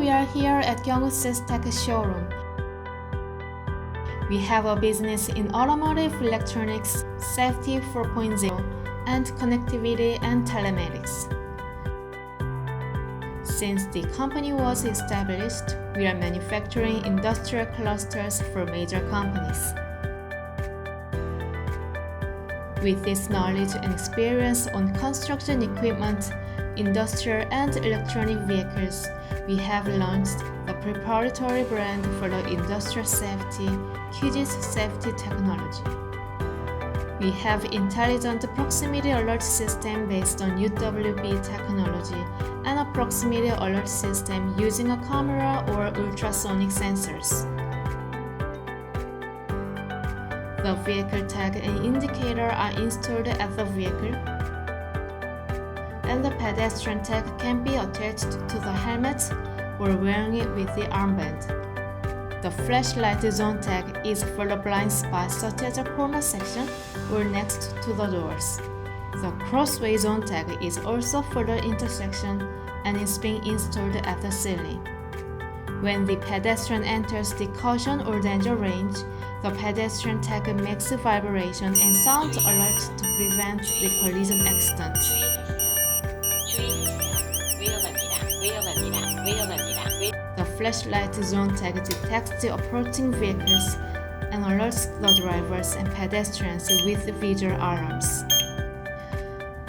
we are here at KIGIS Safety Technology Showroom. We have a business in automotive electronics, safety 4.0, and connectivity and telematics. Since the company was established, we are manufacturing industrial clusters for major companies. With this knowledge and experience on construction equipment, industrial and electronic vehicles, we have launched the proprietary brand for the industrial safety, KIGIS Safety Technology. We have intelligent proximity alert system based on UWB technology and a proximity alert system using a camera or ultrasonic sensors. The vehicle tag and indicator are installed at the vehicle, and the pedestrian tag can be attached to the helmet or wearing it with the armband. The flashlight zone tag is for the blind spots such as a corner section or next to the doors. The crossway zone tag is also for the intersection and is being installed at the ceiling. When the pedestrian enters the caution or danger range, the pedestrian tag makes a vibration and sound alert to prevent the collision accident. The flashlight zone tag detects the approaching vehicles and alerts the drivers and pedestrians with visual alarms.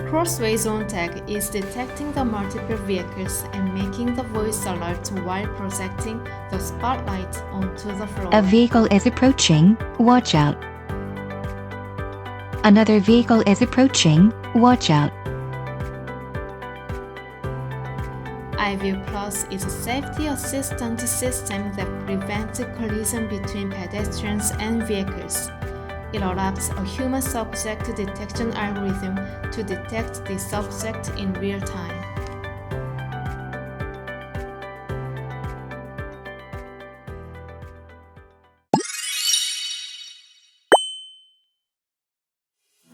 Crossway zone tag is detecting the multiple vehicles and making the voice alert while projecting the spotlight onto the floor. A vehicle is approaching, watch out. Another vehicle is approaching, watch out. IVIEW Plus is a safety assistance system that prevents collision between pedestrians and vehicles. It adopts a human subject detection algorithm to detect the subject in real time.